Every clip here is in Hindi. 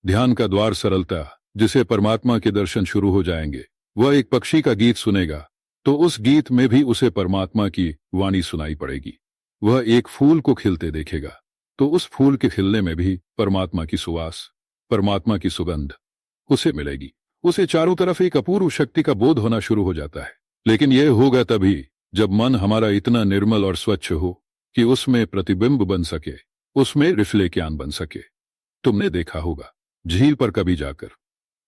ध्यान का द्वार सरलता, जिसे परमात्मा के दर्शन शुरू हो जाएंगे। वह एक पक्षी का गीत सुनेगा तो उस गीत में भी उसे परमात्मा की वाणी सुनाई पड़ेगी। वह एक फूल को खिलते देखेगा तो उस फूल के खिलने में भी परमात्मा की सुवास, परमात्मा की सुगंध उसे मिलेगी। उसे चारों तरफ एक अपूर्व शक्ति का बोध होना शुरू हो जाता है। लेकिन यह होगा तभी जब मन हमारा इतना निर्मल और स्वच्छ हो कि उसमें प्रतिबिंब बन सके, उसमें रिफ्लेक्शन बन सके। तुमने देखा होगा झील पर कभी जाकर,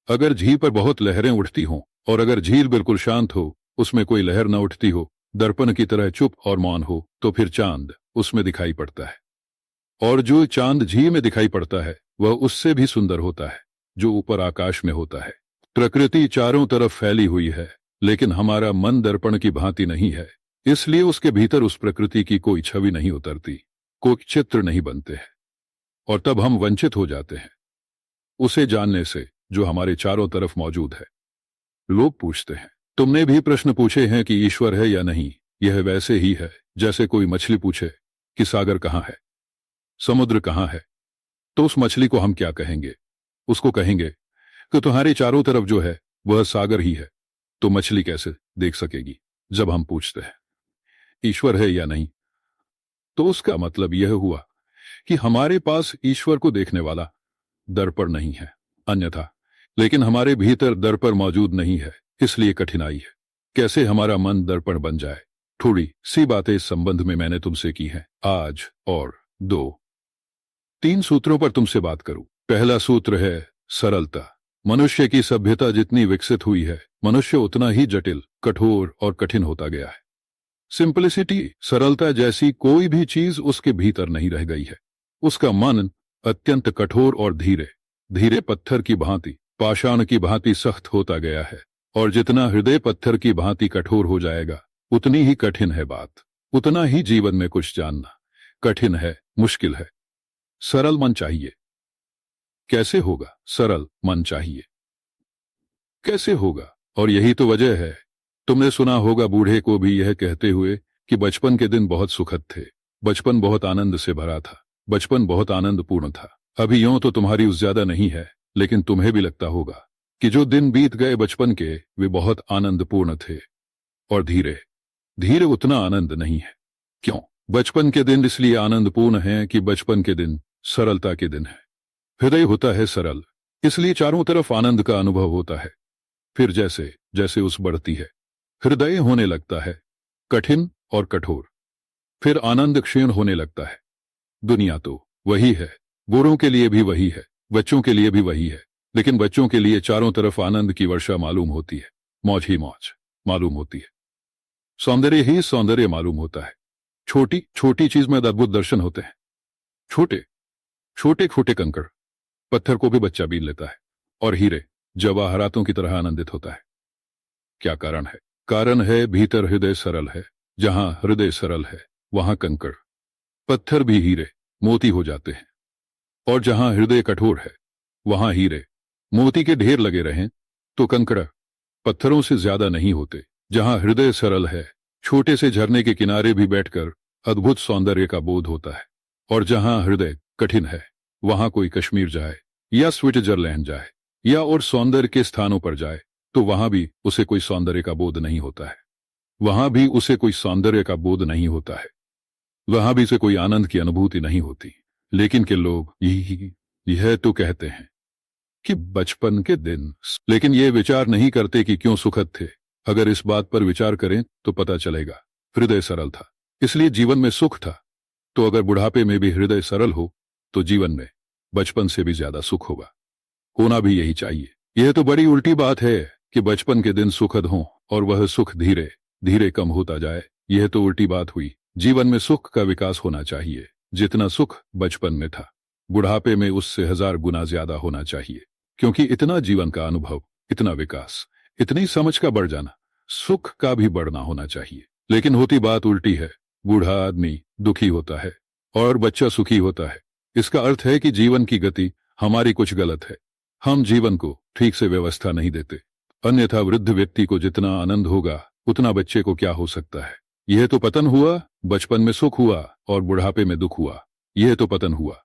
अगर झील पर बहुत लहरें उठती हों और अगर झील बिल्कुल शांत हो, उसमें कोई लहर न उठती हो, दर्पण की तरह चुप और मौन हो, तो फिर चांद उसमें दिखाई पड़ता है। और जो चांद झील में दिखाई पड़ता है वह उससे भी सुंदर होता है जो ऊपर आकाश में होता है। प्रकृति चारों तरफ फैली हुई है, लेकिन हमारा मन दर्पण की भांति नहीं है, इसलिए उसके भीतर उस प्रकृति की कोई छवि नहीं उतरती, कोई चित्र नहीं बनते हैं, और तब हम वंचित हो जाते हैं उसे जानने से जो हमारे चारों तरफ मौजूद है। लोग पूछते हैं, तुमने भी प्रश्न पूछे हैं कि ईश्वर है या नहीं। यह वैसे ही है जैसे कोई मछली पूछे कि सागर कहाँ है, समुद्र कहाँ है। तो उस मछली को हम क्या कहेंगे? उसको कहेंगे कि तुम्हारे चारों तरफ जो है वह सागर ही है। तो मछली कैसे देख सकेगी? जब हम पूछते हैं ईश्वर है या नहीं, तो उसका मतलब यह हुआ कि हमारे पास ईश्वर को देखने वाला दर्पण नहीं है, अन्यथा। लेकिन हमारे भीतर दर्पण मौजूद नहीं है, इसलिए कठिनाई है। कैसे हमारा मन दर्पण बन जाए? थोड़ी सी बातें इस संबंध में मैंने तुमसे की हैं आज, और 2-3 सूत्रों पर तुमसे बात करूं। पहला सूत्र है सरलता। मनुष्य की सभ्यता जितनी विकसित हुई है, मनुष्य उतना ही जटिल, कठोर और कठिन होता गया है। सिंपलिसिटी, सरलता जैसी कोई भी चीज उसके भीतर नहीं रह गई है। उसका मन अत्यंत कठोर और धीरे धीरे पत्थर की भांति, पाषाण की भांति सख्त होता गया है। और जितना हृदय पत्थर की भांति कठोर हो जाएगा, उतनी ही कठिन है बात, उतना ही जीवन में कुछ जानना कठिन है, मुश्किल है। सरल मन चाहिए। कैसे होगा? सरल मन चाहिए। कैसे होगा? और यही तो वजह है, तुमने सुना होगा बूढ़े को भी यह कहते हुए कि बचपन के दिन बहुत सुखद थे, बचपन बहुत आनंद से भरा था, बचपन बहुत आनंदपूर्ण था। अभी यूं तो तुम्हारी उस ज्यादा नहीं है, लेकिन तुम्हें भी लगता होगा कि जो दिन बीत गए बचपन के वे बहुत आनंदपूर्ण थे। और धीरे धीरे उतना आनंद नहीं है। क्यों? बचपन के दिन इसलिए आनंदपूर्ण हैं कि बचपन के दिन सरलता के दिन है। हृदय होता है सरल, इसलिए चारों तरफ आनंद का अनुभव होता है। फिर जैसे जैसे उस बढ़ती है, हृदय होने लगता है कठिन और कठोर, फिर आनंद क्षीण होने लगता है। दुनिया तो वही है, बूढ़ों के लिए भी वही है, बच्चों के लिए भी वही है। लेकिन बच्चों के लिए चारों तरफ आनंद की वर्षा मालूम होती है, मौज ही मौज मालूम होती है, सौंदर्य ही सौंदर्य मालूम होता है। छोटी छोटी चीज में अद्भुत दर्शन होते हैं। छोटे छोटे छोटे कंकड़ पत्थर को भी बच्चा बीन लेता है, और हीरे जवाहरातों की तरह आनंदित होता है। क्या कारण है? कारण है भीतर हृदय सरल है। जहां हृदय सरल है वहां कंकड़ पत्थर भी हीरे मोती हो जाते हैं, और जहां हृदय कठोर है वहां हीरे मोती के ढेर लगे रहें तो कंकड़ पत्थरों से ज्यादा नहीं होते। जहां हृदय सरल है, छोटे से झरने के किनारे भी बैठकर अद्भुत सौंदर्य का बोध होता है। और जहां हृदय कठिन है, वहां कोई कश्मीर जाए या स्विट्जरलैंड जाए या और सौंदर्य के स्थानों पर जाए तो वहां भी उसे कोई सौंदर्य का बोध नहीं होता है। वहां भी उसे कोई सौंदर्य का बोध नहीं होता है, वहां भी उसे कोई आनंद की अनुभूति नहीं होती। लेकिन के लोग यह तो कहते हैं कि बचपन के दिन, लेकिन ये विचार नहीं करते कि क्यों सुखद थे। अगर इस बात पर विचार करें तो पता चलेगा हृदय सरल था, इसलिए जीवन में सुख था। तो अगर बुढ़ापे में भी हृदय सरल हो तो जीवन में बचपन से भी ज्यादा सुख होगा। होना भी यही चाहिए। यह तो बड़ी उल्टी बात है कि बचपन के दिन सुखद हों और वह सुख धीरे धीरे कम होता जाए। यह तो उल्टी बात हुई। जीवन में सुख का विकास होना चाहिए। जितना सुख बचपन में था, बुढ़ापे में उससे 1000 गुना ज्यादा होना चाहिए, क्योंकि इतना जीवन का अनुभव, इतना विकास, इतनी समझ का बढ़ जाना, सुख का भी बढ़ना होना चाहिए। लेकिन होती बात उल्टी है। बूढ़ा आदमी दुखी होता है और बच्चा सुखी होता है। इसका अर्थ है कि जीवन की गति हमारी कुछ गलत है। हम जीवन को ठीक से व्यवस्था नहीं देते। अन्यथा वृद्ध व्यक्ति को जितना आनंद होगा उतना बच्चे को क्या हो सकता है। यह तो पतन हुआ। बचपन में सुख हुआ और बुढ़ापे में दुख हुआ। यह तो पतन हुआ।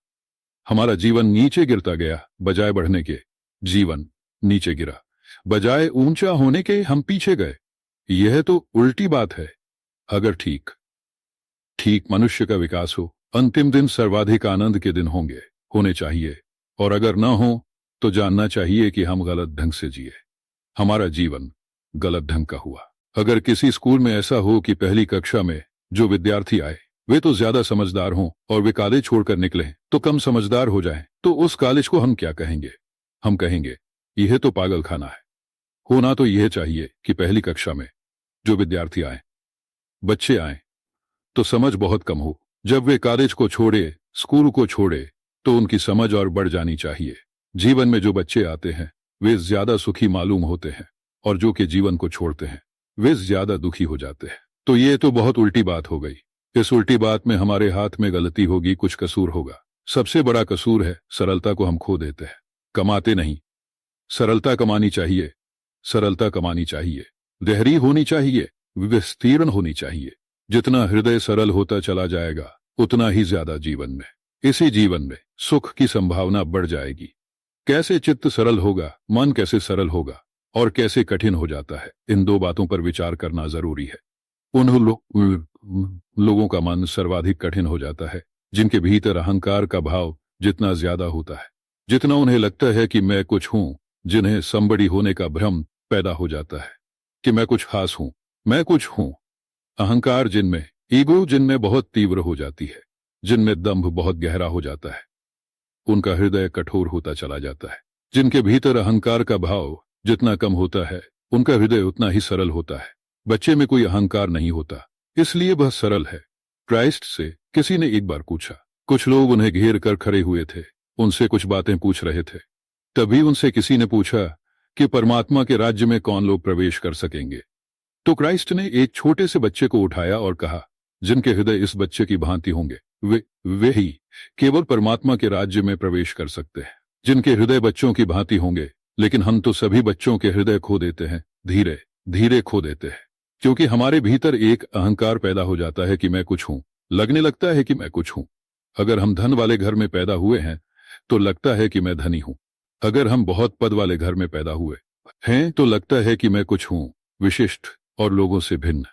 हमारा जीवन नीचे गिरता गया बजाय बढ़ने के। जीवन नीचे गिरा बजाय ऊंचा होने के, हम पीछे गए। यह तो उल्टी बात है। अगर ठीक ठीक मनुष्य का विकास हो, अंतिम दिन सर्वाधिक आनंद के दिन होने चाहिए। और अगर न हो तो जानना चाहिए कि हम गलत ढंग से जिए, हमारा जीवन गलत ढंग का हुआ। अगर किसी स्कूल में ऐसा हो कि पहली कक्षा में जो विद्यार्थी आए वे तो ज्यादा समझदार हों और वे कॉलेज छोड़कर निकले तो कम समझदार हो जाएं, तो उस कॉलेज को हम क्या कहेंगे? हम कहेंगे यह तो पागल खाना है। होना तो यह चाहिए कि पहली कक्षा में जो विद्यार्थी आए, बच्चे आए, तो समझ बहुत कम हो। जब वे कॉलेज को छोड़े, स्कूल को छोड़े, तो उनकी समझ और बढ़ जानी चाहिए। जीवन में जो बच्चे आते हैं वे ज्यादा सुखी मालूम होते हैं और जो कि जीवन को छोड़ते हैं वे ज्यादा दुखी हो जाते हैं। तो ये तो बहुत उल्टी बात हो गई। इस उल्टी बात में हमारे हाथ में गलती होगी, कुछ कसूर होगा। सबसे बड़ा कसूर है सरलता को हम खो देते हैं, कमाते नहीं। सरलता कमानी चाहिए, सरलता कमानी चाहिए, गहरी होनी चाहिए, विस्तीर्ण होनी चाहिए। जितना हृदय सरल होता चला जाएगा उतना ही ज्यादा जीवन में, इसी जीवन में सुख की संभावना बढ़ जाएगी। कैसे चित्त सरल होगा, मन कैसे सरल होगा और कैसे कठिन हो जाता है, इन दो बातों पर विचार करना जरूरी है। उन लोगों का मन सर्वाधिक कठिन हो जाता है जिनके भीतर अहंकार का भाव जितना ज्यादा होता है, जितना उन्हें लगता है कि मैं कुछ हूं, जिन्हें संबड़ी होने का भ्रम पैदा हो जाता है कि मैं कुछ खास हूं, मैं कुछ हूं। अहंकार जिनमें, ईगो जिनमें बहुत तीव्र हो जाती है, जिनमें दंभ बहुत गहरा हो जाता है, उनका हृदय कठोर होता चला जाता है। जिनके भीतर अहंकार का भाव जितना कम होता है उनका हृदय उतना ही सरल होता है। बच्चे में कोई अहंकार नहीं होता, इसलिए वह सरल है। क्राइस्ट से किसी ने एक बार पूछा, कुछ लोग उन्हें घेर कर खड़े हुए थे, उनसे कुछ बातें पूछ रहे थे। तभी उनसे किसी ने पूछा कि परमात्मा के राज्य में कौन लोग प्रवेश कर सकेंगे। तो क्राइस्ट ने एक छोटे से बच्चे को उठाया और कहा, जिनके हृदय इस बच्चे की भांति होंगे वे ही केवल परमात्मा के राज्य में प्रवेश कर सकते हैं। जिनके हृदय बच्चों की भांति होंगे, लेकिन हम तो सभी बच्चों के हृदय खो देते हैं, धीरे धीरे खो देते हैं, क्योंकि हमारे भीतर एक अहंकार पैदा हो जाता है कि मैं कुछ हूं। लगने लगता है कि मैं कुछ हूं। अगर हम धन वाले घर में पैदा हुए हैं तो लगता है कि मैं धनी हूं। अगर हम बहुत पद वाले घर में पैदा हुए हैं तो लगता है कि मैं कुछ हूं, विशिष्ट और लोगों से भिन्न।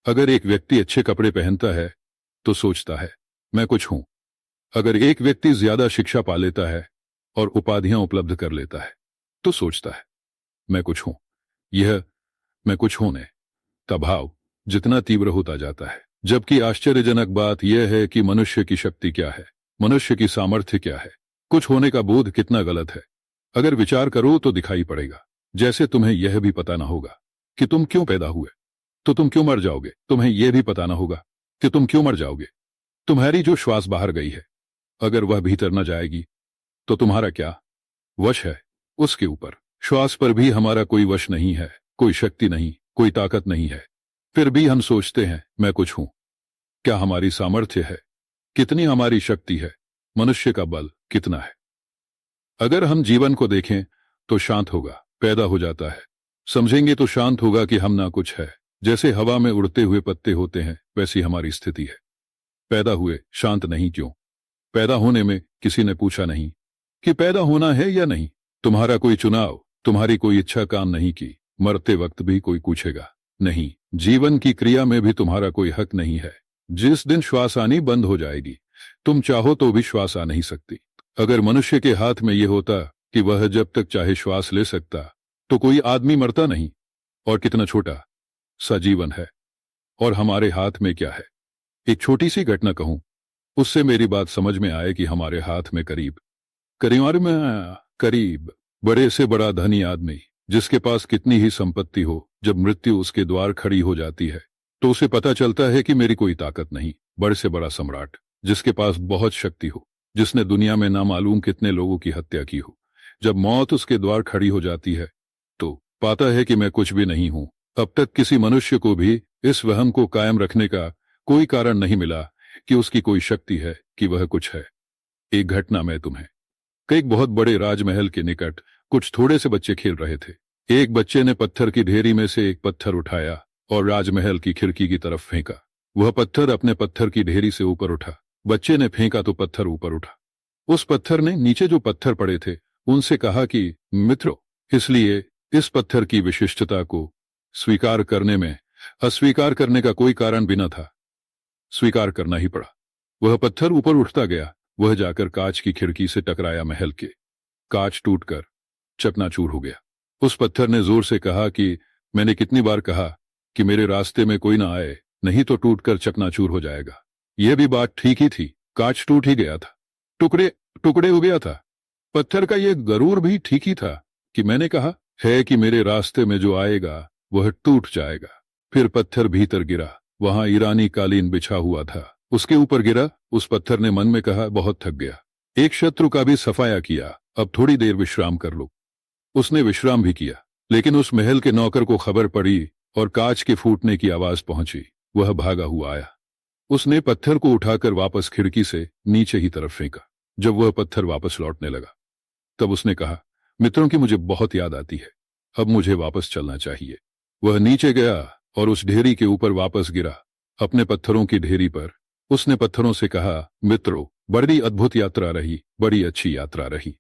अगर एक व्यक्ति अच्छे कपड़े पहनता है तो सोचता है मैं कुछ हूं। अगर एक व्यक्ति ज्यादा शिक्षा पा लेता है और उपाधियां उपलब्ध कर लेता है तो सोचता है मैं कुछ हूं। यह मैं कुछ होने का भाव जितना तीव्र होता जाता है, जबकि आश्चर्यजनक बात यह है कि मनुष्य की शक्ति क्या है, मनुष्य की सामर्थ्य क्या है, कुछ होने का बोध कितना गलत है। अगर विचार करो तो दिखाई पड़ेगा, जैसे तुम्हें यह भी पता ना होगा कि तुम क्यों पैदा हुए तो तुम क्यों मर जाओगे। तुम्हें यह भी पता ना होगा कि तुम क्यों मर जाओगे। तुम्हारी जो श्वास बाहर गई है, अगर वह भीतर न जाएगी तो तुम्हारा क्या वश है उसके ऊपर। श्वास पर भी हमारा कोई वश नहीं है, कोई शक्ति नहीं, कोई ताकत नहीं है। फिर भी हम सोचते हैं मैं कुछ हूं। क्या हमारी सामर्थ्य है? कितनी हमारी शक्ति है? मनुष्य का बल कितना है? अगर हम जीवन को देखें तो शांत होगा, पैदा हो जाता है। समझेंगे तो शांत होगा कि हम ना कुछ है। जैसे हवा में उड़ते हुए पत्ते होते हैं वैसी हमारी स्थिति है। पैदा हुए शांत नहीं क्यों? पैदा होने में किसी ने पूछा नहीं कि पैदा होना है या नहीं। तुम्हारा कोई चुनाव, तुम्हारी कोई इच्छा काम नहीं की। मरते वक्त भी कोई पूछेगा नहीं। जीवन की क्रिया में भी तुम्हारा कोई हक नहीं है। जिस दिन श्वास आनी बंद हो जाएगी, तुम चाहो तो भी श्वास आ नहीं सकती। अगर मनुष्य के हाथ में यह होता कि वह जब तक चाहे श्वास ले सकता तो कोई आदमी मरता नहीं। और कितना छोटा सा जीवन है। और हमारे हाथ में क्या है? एक छोटी सी घटना कहूं, उससे मेरी बात समझ में आए कि हमारे हाथ में करीब बड़े से बड़ा धनी आदमी जिसके पास कितनी ही संपत्ति हो, जब मृत्यु उसके द्वार खड़ी हो जाती है तो उसे पता चलता है कि मेरी कोई ताकत नहीं। बड़े से बड़ा सम्राट जिसके पास बहुत शक्ति हो, जिसने दुनिया में ना मालूम कितने लोगों की हत्या की हो, जब मौत उसके द्वार खड़ी हो जाती है तो पाता है कि मैं कुछ भी नहीं हूं। अब तक किसी मनुष्य को भी इस वहम को कायम रखने का कोई कारण नहीं मिला कि उसकी कोई शक्ति है, कि वह कुछ है। एक घटना मैं तुम्हें, कई बहुत बड़े राजमहल के निकट कुछ थोड़े से बच्चे खेल रहे थे। एक बच्चे ने पत्थर की ढेरी में से एक पत्थर उठाया और राजमहल की खिड़की की तरफ फेंका। वह पत्थर अपने पत्थर की ढेरी से ऊपर उठा। बच्चे ने फेंका तो पत्थर ऊपर उठा। उस पत्थर ने नीचे जो पत्थर पड़े थे उनसे कहा कि मित्रों, इसलिए इस पत्थर की विशिष्टता को स्वीकार करने में अस्वीकार करने का कोई कारण भी न था। स्वीकार करना ही पड़ा। वह पत्थर ऊपर उठता गया। वह जाकर कांच की खिड़की से टकराया। महल के कांच टूटकर चकनाचूर हो गया। उस पत्थर ने जोर से कहा कि मैंने कितनी बार कहा कि मेरे रास्ते में कोई ना आए, नहीं तो टूटकर चकनाचूर हो जाएगा। यह भी बात ठीक ही थी। कांच टूट ही गया था, टुकड़े टुकड़े हो गया था। पत्थर का यह गरूर भी ठीक ही था कि मैंने कहा है कि मेरे रास्ते में जो आएगा वह टूट जाएगा। फिर पत्थर भीतर गिरा। वहां ईरानी कालीन बिछा हुआ था, उसके ऊपर गिरा। उस पत्थर ने मन में कहा, बहुत थक गया, एक शत्रु का भी सफाया किया, अब थोड़ी देर विश्राम कर लो। उसने विश्राम भी किया, लेकिन उस महल के नौकर को खबर पड़ी और कांच के फूटने की आवाज पहुंची। वह भागा हुआ आया। उसने पत्थर को उठाकर वापस खिड़की से नीचे ही तरफ फेंका। जब वह पत्थर वापस लौटने लगा तब उसने कहा, मित्रों की मुझे बहुत याद आती है, अब मुझे वापस चलना चाहिए। वह नीचे गया और उस ढेरी के ऊपर वापस गिरा, अपने पत्थरों की ढेरी पर। उसने पत्थरों से कहा, मित्रों, बड़ी अद्भुत यात्रा रही, बड़ी अच्छी यात्रा रही।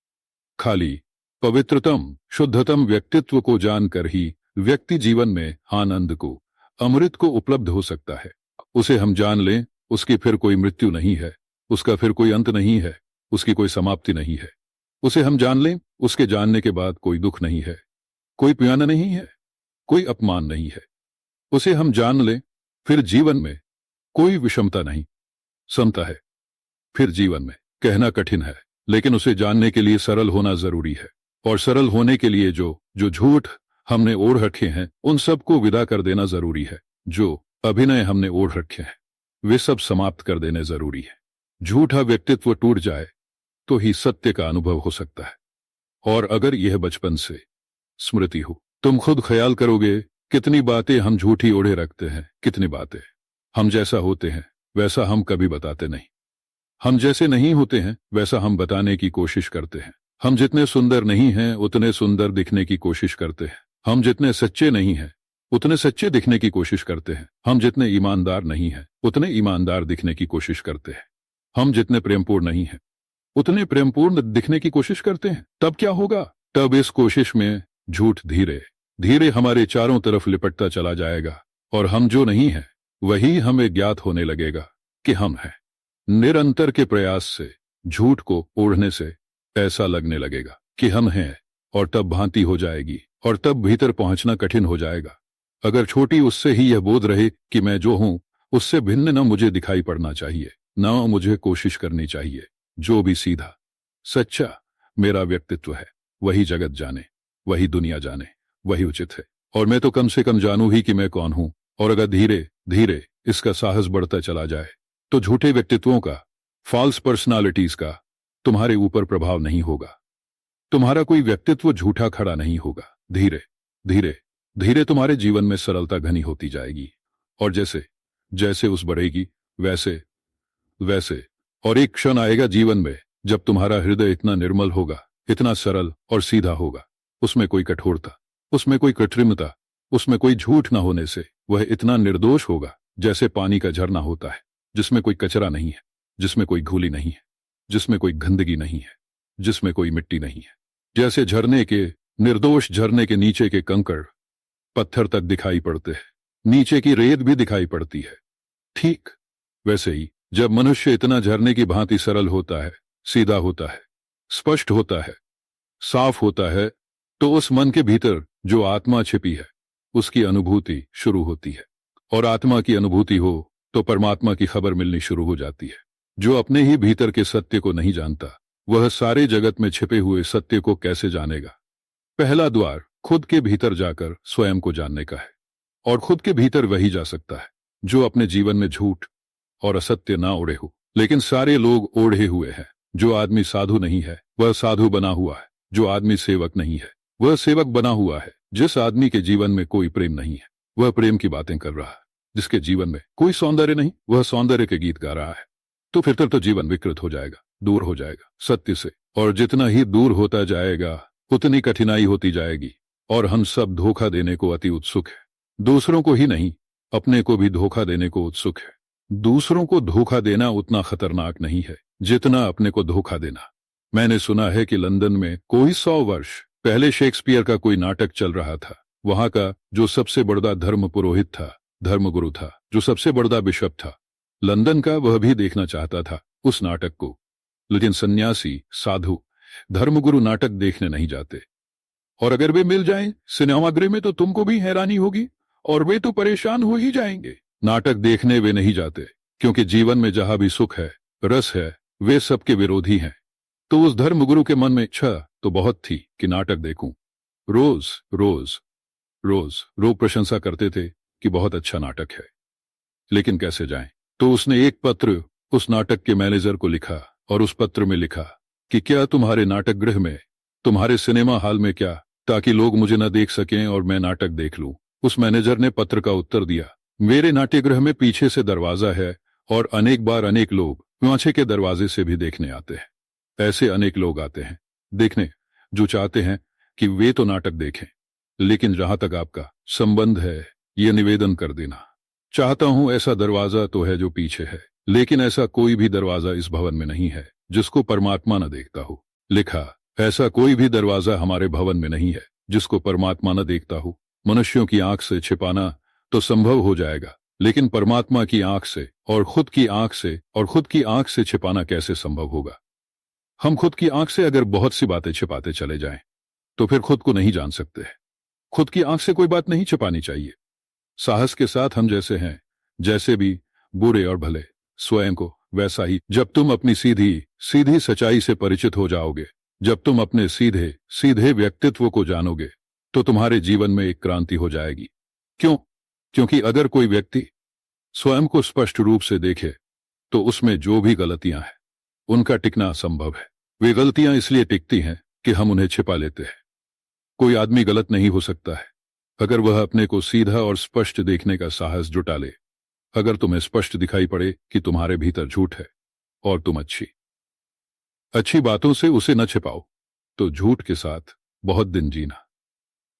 खाली पवित्रतम शुद्धतम व्यक्तित्व को जानकर ही व्यक्ति जीवन में आनंद को, अमृत को उपलब्ध हो सकता है। उसे हम जान लें, उसकी फिर कोई मृत्यु नहीं है, उसका फिर कोई अंत नहीं है, उसकी कोई समाप्ति नहीं है। उसे हम जान लें, उसके जानने के बाद कोई दुख नहीं है, कोई पीड़ा नहीं है, कोई अपमान नहीं है। उसे हम जान लें, फिर जीवन में कोई विषमता नहीं, समता है। फिर जीवन में कहना कठिन है, लेकिन उसे जानने के लिए सरल होना जरूरी है। और सरल होने के लिए जो जो झूठ हमने ओढ़ रखे हैं उन सबको विदा कर देना जरूरी है। जो अभिनय हमने ओढ़ रखे हैं वे सब समाप्त कर देने जरूरी है। झूठा व्यक्तित्व टूट जाए तो ही सत्य का अनुभव हो सकता है। और अगर यह बचपन से स्मृति हो, तुम खुद ख्याल करोगे कितनी बातें हम झूठी ओढ़े रखते हैं, कितनी बातें हम जैसा होते हैं वैसा हम कभी बताते नहीं, हम जैसे नहीं होते हैं वैसा हम बताने की कोशिश करते हैं। हम जितने सुंदर नहीं हैं उतने सुंदर दिखने की कोशिश करते हैं। हम जितने सच्चे नहीं हैं उतने सच्चे दिखने की कोशिश करते हैं। हम जितने ईमानदार नहीं हैं उतने ईमानदार दिखने की कोशिश करते हैं। हम जितने प्रेमपूर्ण नहीं हैं उतने प्रेमपूर्ण दिखने की कोशिश करते हैं। तब क्या होगा? तब इस कोशिश में झूठ धीरे धीरे हमारे चारों तरफ लिपटता चला जाएगा और हम जो नहीं हैं वही हमें ज्ञात होने लगेगा कि हम हैं। निरंतर के प्रयास से झूठ को ओढ़ने से ऐसा लगने लगेगा कि हम हैं, और तब भ्रांति हो जाएगी और तब भीतर पहुंचना कठिन हो जाएगा। अगर छोटी उससे ही यह बोध रहे कि मैं जो हूं उससे भिन्न न मुझे दिखाई पड़ना चाहिए, न मुझे कोशिश करनी चाहिए। जो भी सीधा सच्चा मेरा व्यक्तित्व है वही जगत जाने, वही दुनिया जाने, वही उचित है। और मैं तो कम से कम जानूं ही कि मैं कौन हूं। और अगर धीरे धीरे इसका साहस बढ़ता चला जाए तो झूठे व्यक्तित्वों का, फॉल्स पर्सनालिटीज का तुम्हारे ऊपर प्रभाव नहीं होगा। तुम्हारा कोई व्यक्तित्व झूठा खड़ा नहीं होगा। धीरे धीरे धीरे तुम्हारे जीवन में सरलता घनी होती जाएगी और जैसे जैसे उस बढ़ेगी वैसे वैसे और एक क्षण आएगा जीवन में जब तुम्हारा हृदय इतना निर्मल होगा, इतना सरल और सीधा होगा, उसमें कोई कठोरता, उसमें कोई कृत्रिमता, उसमें कोई झूठ न होने से वह इतना निर्दोष होगा जैसे पानी का झरना होता है, जिसमें कोई कचरा नहीं है, जिसमें कोई धूली नहीं है, जिसमें कोई गंदगी नहीं है, जिसमें कोई मिट्टी नहीं है। जैसे झरने के, निर्दोष झरने के नीचे के कंकड़ पत्थर तक दिखाई पड़ते हैं, नीचे की रेत भी दिखाई पड़ती है, ठीक वैसे ही जब मनुष्य इतना झरने की भांति सरल होता है, सीधा होता है, स्पष्ट होता है, साफ होता है, तो उस मन के भीतर जो आत्मा छिपी है उसकी अनुभूति शुरू होती है। और आत्मा की अनुभूति हो तो परमात्मा की खबर मिलनी शुरू हो जाती है। जो अपने ही भीतर के सत्य को नहीं जानता वह सारे जगत में छिपे हुए सत्य को कैसे जानेगा? पहला द्वार खुद के भीतर जाकर स्वयं को जानने का है, और खुद के भीतर वही जा सकता है जो अपने जीवन में झूठ और असत्य ना ओढ़े हो। लेकिन सारे लोग ओढ़े हुए हैं। जो आदमी साधु नहीं है वह साधु बना हुआ है, जो आदमी सेवक नहीं है वह सेवक बना हुआ है। जिस आदमी के जीवन में कोई प्रेम नहीं है वह प्रेम की बातें कर रहा है, जिसके जीवन में कोई सौंदर्य नहीं वह सौंदर्य के गीत गा रहा है। तो फिर तो जीवन विकृत हो जाएगा, दूर हो जाएगा सत्य से, और जितना ही दूर होता जाएगा उतनी कठिनाई होती जाएगी। और हम सब धोखा देने को अति उत्सुक है, दूसरों को ही नहीं अपने को भी धोखा देने को उत्सुक है। दूसरों को धोखा देना उतना खतरनाक नहीं है जितना अपने को धोखा देना। मैंने सुना है कि लंदन में कोई 100 वर्ष पहले शेक्सपियर का कोई नाटक चल रहा था। वहां का जो सबसे बड़ा धर्म पुरोहित था, धर्मगुरु था, जो सबसे बड़ा बिशप था लंदन का, वह भी देखना चाहता था उस नाटक को। लेकिन सन्यासी, साधु, धर्मगुरु नाटक देखने नहीं जाते। और अगर वे मिल जाएं सिनेमागृह में तो तुमको भी हैरानी होगी, और वे तो परेशान हो ही जाएंगे। नाटक देखने वे नहीं जाते क्योंकि जीवन में जहां भी सुख है, रस है, वे सबके विरोधी हैं। तो उस धर्मगुरु के मन में इच्छा तो बहुत थी कि नाटक देखूं। रोज रोज रोज रोज प्रशंसा करते थे कि बहुत अच्छा नाटक है, लेकिन कैसे जाएं? तो उसने एक पत्र उस नाटक के मैनेजर को लिखा, और उस पत्र में लिखा कि क्या तुम्हारे नाटक गृह में, तुम्हारे सिनेमा हॉल में क्या, ताकि लोग मुझे न देख सकें और मैं नाटक देख लूं। उस मैनेजर ने पत्र का उत्तर दिया, मेरे नाट्यगृह में पीछे से दरवाजा है और अनेक बार अनेक लोग पाछे के दरवाजे से भी देखने आते हैं। ऐसे अनेक लोग आते हैं देखने जो चाहते हैं कि वे तो नाटक देखें, लेकिन जहां तक आपका संबंध है, यह निवेदन कर देना चाहता हूं, ऐसा दरवाजा तो है जो पीछे है, लेकिन ऐसा कोई भी दरवाजा इस भवन में नहीं है जिसको परमात्मा न देखता हो। लिखा, ऐसा कोई भी दरवाजा हमारे भवन में नहीं है जिसको परमात्मा न देखता हो। मनुष्यों की आंख से छिपाना तो संभव हो जाएगा, लेकिन परमात्मा की आंख से और खुद की आंख से और खुद की आंख से छिपाना कैसे संभव होगा? हम खुद की आंख से अगर बहुत सी बातें छिपाते चले जाएं, तो फिर खुद को नहीं जान सकते। खुद की आंख से कोई बात नहीं छिपानी चाहिए। साहस के साथ हम जैसे हैं, जैसे भी बुरे और भले, स्वयं को वैसा ही। जब तुम अपनी सीधी सीधी सच्चाई से परिचित हो जाओगे, जब तुम अपने सीधे सीधे व्यक्तित्व को जानोगे, तो तुम्हारे जीवन में एक क्रांति हो जाएगी। क्यों? क्योंकि अगर कोई व्यक्ति स्वयं को स्पष्ट रूप से देखे, तो उसमें जो भी गलतियां हैं उनका टिकना असंभव है। वे गलतियां इसलिए टिकती हैं कि हम उन्हें छिपा लेते हैं। कोई आदमी गलत नहीं हो सकता है अगर वह अपने को सीधा और स्पष्ट देखने का साहस जुटा ले। अगर तुम्हें स्पष्ट दिखाई पड़े कि तुम्हारे भीतर झूठ है और तुम अच्छी बातों से उसे न छिपाओ, तो झूठ के साथ बहुत दिन जीना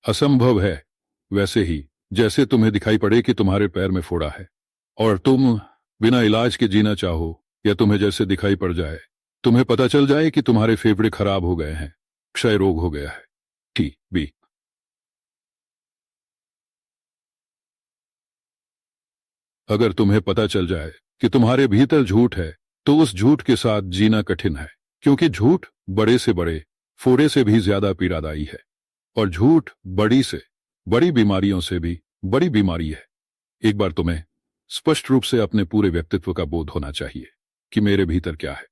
असंभव है। वैसे ही जैसे तुम्हें दिखाई पड़े कि तुम्हारे पैर में फोड़ा है और तुम बिना इलाज के जीना चाहो, या तुम्हें जैसे दिखाई पड़ जाए, तुम्हें पता चल जाए कि तुम्हारे फेफड़े खराब हो गए हैं, क्षय रोग हो गया है, टीबी, अगर तुम्हें पता चल जाए कि तुम्हारे भीतर झूठ है, तो उस झूठ के साथ जीना कठिन है, क्योंकि झूठ बड़े से बड़े फोड़े से भी ज्यादा पीड़ादायी है, और झूठ बड़ी से बड़ी बीमारियों से भी बड़ी बीमारी है। एक बार तुम्हें स्पष्ट रूप से अपने पूरे व्यक्तित्व का बोध होना चाहिए कि मेरे भीतर क्या है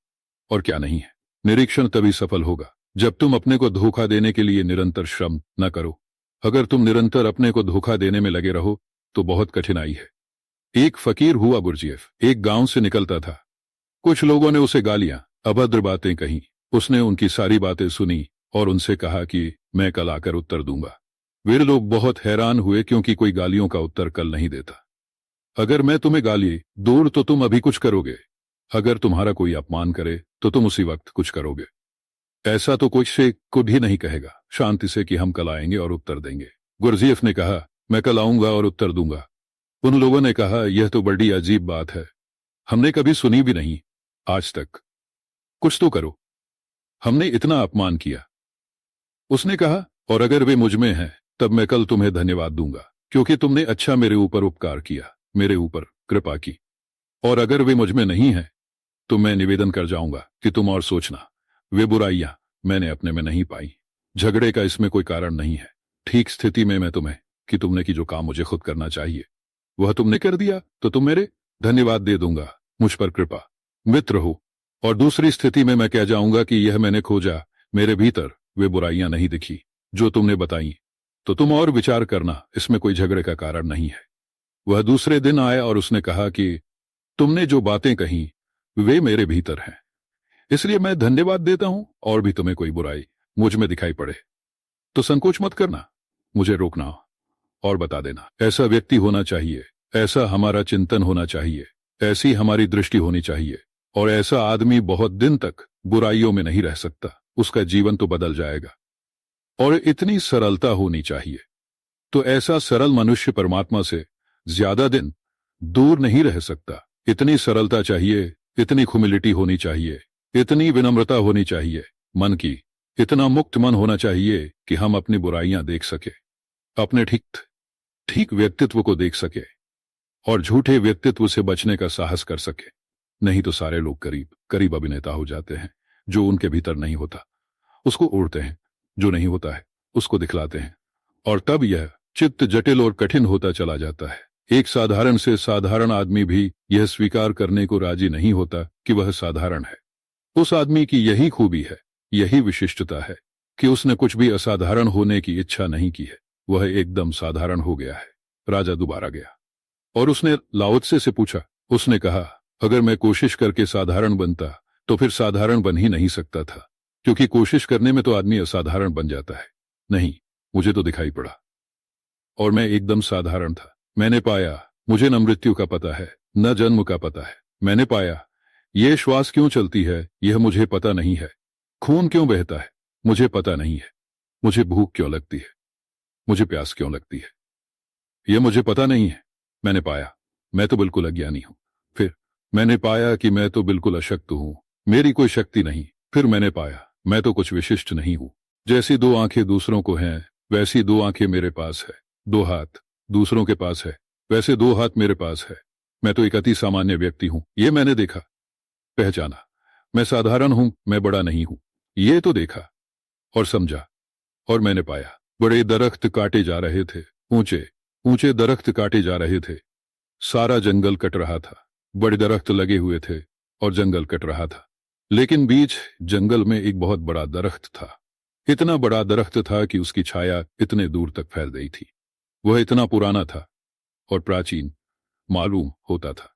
और क्या नहीं है। निरीक्षण तभी सफल होगा जब तुम अपने को धोखा देने के लिए निरंतर श्रम न करो। अगर तुम निरंतर अपने को धोखा देने में लगे रहो तो बहुत कठिनाई है। एक फकीर हुआ गुरजीएफ एक गांव से निकलता था। कुछ लोगों ने उसे गालियां, अभद्र बातें कहीं। उसने उनकी सारी बातें सुनी और उनसे कहा कि मैं कल आकर उत्तर दूंगा। वे लोग बहुत हैरान हुए क्योंकि कोई गालियों का उत्तर कल नहीं देता। अगर मैं तुम्हें गाली दूर तो तुम अभी कुछ करोगे, अगर तुम्हारा कोई अपमान करे तो तुम उसी वक्त कुछ करोगे। ऐसा तो कोई से खुद ही नहीं कहेगा शांति से कि हम कल आएंगे और उत्तर देंगे। गुरजीएफ ने कहा, मैं कल आऊंगा और उत्तर दूंगा। उन लोगों ने कहा, यह तो बड़ी अजीब बात है, हमने कभी सुनी भी नहीं आज तक, कुछ तो करो, हमने इतना अपमान किया। उसने कहा, और अगर वे मुझ में हैं तब मैं कल तुम्हें धन्यवाद दूंगा, क्योंकि तुमने अच्छा मेरे ऊपर उपकार किया, मेरे ऊपर कृपा की। और अगर वे मुझ में नहीं हैं तो मैं निवेदन कर जाऊंगा कि तुम और सोचना, वे बुराइयां मैंने अपने में नहीं पाई। झगड़े का इसमें कोई कारण नहीं है। ठीक स्थिति में मैं तुम्हें कि तुमने की जो काम मुझे खुद करना चाहिए वह तुमने कर दिया तो तुम मेरे धन्यवाद दे दूंगा, मुझ पर कृपा, मित्र हो। और दूसरी स्थिति में मैं कह जाऊंगा कि यह मैंने खोजा, मेरे भीतर वे बुराइयां नहीं दिखी जो तुमने बताई, तो तुम और विचार करना, इसमें कोई झगड़े का कारण नहीं है। वह दूसरे दिन आया और उसने कहा कि तुमने जो बातें कही वे मेरे भीतर हैं, इसलिए मैं धन्यवाद देता हूं। और भी तुम्हें कोई बुराई मुझ में दिखाई पड़े तो संकोच मत करना, मुझे रोकना और बता देना। ऐसा व्यक्ति होना चाहिए, ऐसा हमारा चिंतन होना चाहिए, ऐसी हमारी दृष्टि होनी चाहिए। और ऐसा आदमी बहुत दिन तक बुराइयों में नहीं रह सकता, उसका जीवन तो बदल जाएगा। और इतनी सरलता होनी चाहिए। तो ऐसा सरल मनुष्य परमात्मा से ज्यादा दिन दूर नहीं रह सकता। इतनी सरलता चाहिए, इतनी ह्यूमिलिटी होनी चाहिए, इतनी विनम्रता होनी चाहिए, मन की इतना मुक्त मन होना चाहिए कि हम अपनी बुराइयां देख सके, अपने ठीक ठीक व्यक्तित्व को देख सके और झूठे व्यक्तित्व से बचने का साहस कर सके। नहीं तो सारे लोग करीब करीब अभिनेता हो जाते हैं। जो उनके भीतर नहीं होता उसको ओढ़ते हैं, जो नहीं होता है उसको दिखलाते हैं, और तब यह चित्त जटिल और कठिन होता चला जाता है। एक साधारण से साधारण आदमी भी यह स्वीकार करने को राजी नहीं होता कि वह साधारण है। उस आदमी की यही खूबी है, यही विशिष्टता है कि उसने कुछ भी असाधारण होने की इच्छा नहीं की है। वह एकदम साधारण हो गया है। राजा दोबारा गया और उसने लाओ त्से से पूछा। उसने कहा, अगर मैं कोशिश करके साधारण बनता तो फिर साधारण बन ही नहीं सकता था, क्योंकि कोशिश करने में तो आदमी असाधारण बन जाता है। नहीं, मुझे तो दिखाई पड़ा और मैं एकदम साधारण था। मैंने पाया मुझे न मृत्यु का पता है न जन्म का पता है। मैंने पाया यह श्वास क्यों चलती है यह मुझे पता नहीं है। खून क्यों बहता है मुझे पता नहीं है। मुझे भूख क्यों लगती है, मुझे प्यास क्यों लगती है, यह मुझे पता नहीं है। मैंने पाया मैं तो बिल्कुल अज्ञानी हूं। फिर मैंने पाया कि मैं तो बिल्कुल अशक्त हूं, मेरी कोई शक्ति नहीं। फिर मैंने पाया मैं तो कुछ विशिष्ट नहीं हूं। जैसी दो आंखें दूसरों को हैं वैसी दो आंखें मेरे पास है। दो हाथ दूसरों के पास है वैसे दो हाथ मेरे पास है। मैं तो एक अति सामान्य व्यक्ति हूं, यह मैंने देखा, पहचाना। मैं साधारण हूं, मैं बड़ा नहीं हूं, यह तो देखा और समझा। और मैंने पाया बड़े दरख्त काटे जा रहे थे, ऊंचे ऊंचे दरख्त काटे जा रहे थे। सारा जंगल कट रहा था। बड़े दरख्त लगे हुए थे और जंगल कट रहा था, लेकिन बीच जंगल में एक बहुत बड़ा दरख्त था। इतना बड़ा दरख्त था कि उसकी छाया इतने दूर तक फैल गई थी। वह इतना पुराना था और प्राचीन मालूम होता था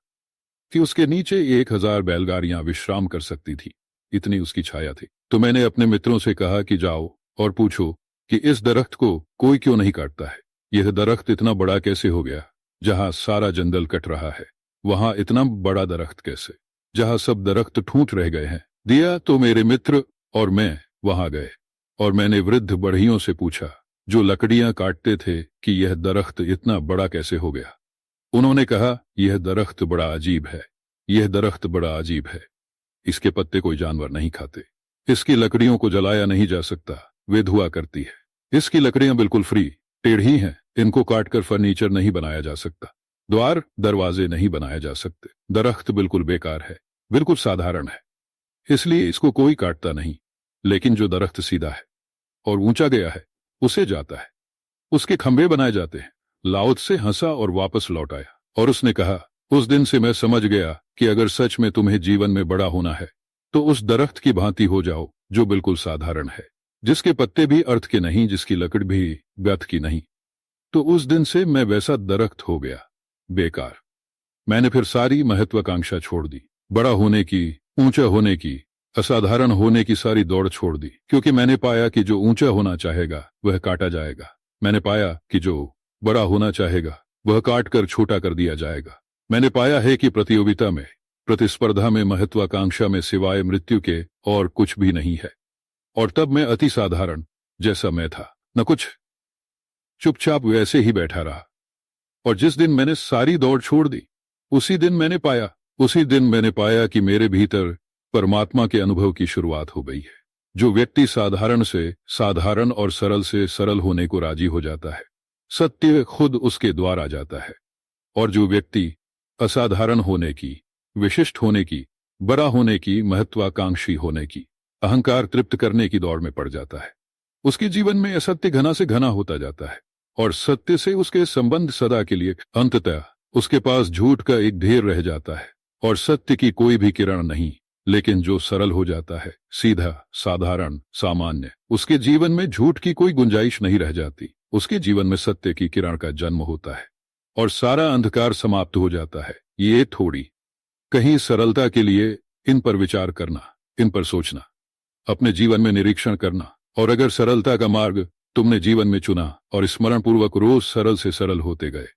कि उसके नीचे 1000 बैलगाड़ियां विश्राम कर सकती थी, इतनी उसकी छाया थी। तो मैंने अपने मित्रों से कहा कि जाओ और पूछो कि इस दरख्त को कोई क्यों नहीं काटता है। यह दरख्त इतना बड़ा कैसे हो गया? जहां सारा जंगल कट रहा है वहां इतना बड़ा दरख्त कैसे? जहां सब दरख्त ठूंठ रह गए हैं। दिया तो मेरे मित्र और मैं वहां गए और मैंने वृद्ध बढ़ियों से पूछा जो लकड़ियां काटते थे कि यह दरख्त इतना बड़ा कैसे हो गया। उन्होंने कहा, यह दरख्त बड़ा अजीब है, यह दरख्त बड़ा अजीब है। इसके पत्ते कोई जानवर नहीं खाते, इसकी लकड़ियों को जलाया नहीं जा सकता, वे धुआं करती है। इसकी लकड़ियां बिल्कुल फ्री टेढ़ी हैं, इनको काटकर फर्नीचर नहीं बनाया जा सकता, द्वार दरवाजे नहीं बनाए जा सकते। दरख्त बिल्कुल बेकार है, बिल्कुल साधारण है, इसलिए इसको कोई काटता नहीं। लेकिन जो दरख्त सीधा है और ऊंचा गया है उसे जाता है, उसके खंभे बनाए जाते हैं। लाओ त्से हंसा और वापस लौट आया और उसने कहा, उस दिन से मैं समझ गया कि अगर सच में तुम्हें जीवन में बड़ा होना है तो उस दरख्त की भांति हो जाओ जो बिल्कुल साधारण है, जिसके पत्ते भी अर्थ के नहीं, जिसकी लकड़ भी व्यर्थ की नहीं। तो उस दिन से मैं वैसा दरख्त हो गया, बेकार। मैंने फिर सारी महत्वाकांक्षा छोड़ दी, बड़ा होने की, ऊंचा होने की, असाधारण होने की सारी दौड़ छोड़ दी, क्योंकि मैंने पाया कि जो ऊंचा होना चाहेगा वह काटा जाएगा। मैंने पाया कि जो बड़ा होना चाहेगा वह काट कर छोटा कर दिया जाएगा। मैंने पाया है कि प्रतियोगिता में, प्रतिस्पर्धा में, महत्वाकांक्षा में सिवाय मृत्यु के और कुछ भी नहीं है। और तब मैं अति साधारण जैसा मैं था, न कुछ, चुपचाप वैसे ही बैठा रहा। और जिस दिन मैंने सारी दौड़ छोड़ दी उसी दिन मैंने पाया कि मेरे भीतर परमात्मा के अनुभव की शुरुआत हो गई है। जो व्यक्ति साधारण से साधारण और सरल से सरल होने को राजी हो जाता है, सत्य खुद उसके द्वार आ जाता है। और जो व्यक्ति असाधारण होने की, विशिष्ट होने की, बड़ा होने की, महत्वाकांक्षी होने की, अहंकार तृप्त करने की दौड़ में पड़ जाता है, उसके जीवन में असत्य घना से घना होता जाता है और सत्य से उसके संबंध सदा के लिए अंततः उसके पास झूठ का एक ढेर रह जाता है और सत्य की कोई भी किरण नहीं। लेकिन जो सरल हो जाता है, सीधा, साधारण, सामान्य, उसके जीवन में झूठ की कोई गुंजाइश नहीं रह जाती। उसके जीवन में सत्य की किरण का जन्म होता है और सारा अंधकार समाप्त हो जाता है। ये थोड़ी कहीं सरलता के लिए इन पर विचार करना, इन पर सोचना, अपने जीवन में निरीक्षण करना। और अगर सरलता का मार्ग तुमने जीवन में चुना और स्मरण पूर्वक रोज सरल से सरल होते गए,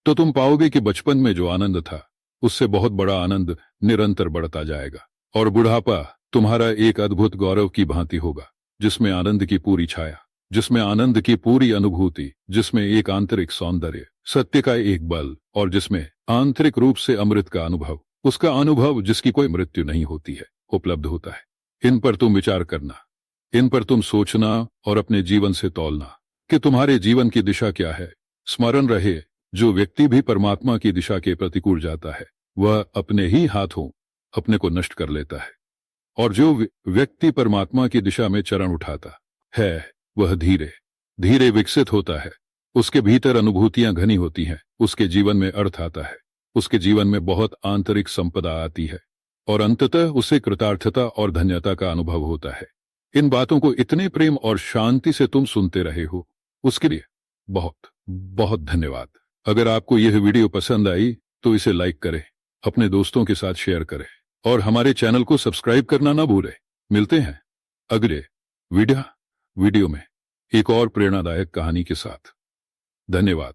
तो तुम पाओगे कि बचपन में जो आनंद था उससे बहुत बड़ा आनंद निरंतर बढ़ता जाएगा। और बुढ़ापा तुम्हारा एक अद्भुत गौरव की भांति होगा, जिसमें आनंद की पूरी छाया, जिसमें आनंद की पूरी अनुभूति, जिसमें एक आंतरिक सौंदर्य, सत्य का एक बल और जिसमें आंतरिक रूप से अमृत का अनुभव, उसका अनुभव जिसकी कोई मृत्यु नहीं होती है, उपलब्ध होता है। इन पर तुम विचार करना इन पर तुम सोचना और अपने जीवन से तौलना कि तुम्हारे जीवन की दिशा क्या है। स्मरण रहे, जो व्यक्ति भी परमात्मा की दिशा के प्रतिकूल जाता है वह अपने ही हाथों अपने को नष्ट कर लेता है, और जो व्यक्ति परमात्मा की दिशा में चरण उठाता है वह धीरे धीरे विकसित होता है। उसके भीतर अनुभूतियां घनी होती हैं, उसके जीवन में अर्थ आता है, उसके जीवन में बहुत आंतरिक संपदा आती है, और अंततः उसे कृतार्थता और धन्यता का अनुभव होता है। इन बातों को इतने प्रेम और शांति से तुम सुनते रहे हो, उसके लिए बहुत बहुत धन्यवाद। अगर आपको यह वीडियो पसंद आई तो इसे लाइक करें, अपने दोस्तों के साथ शेयर करें, और हमारे चैनल को सब्सक्राइब करना ना भूलें। मिलते हैं अगले वीडियो में एक और प्रेरणादायक कहानी के साथ। धन्यवाद।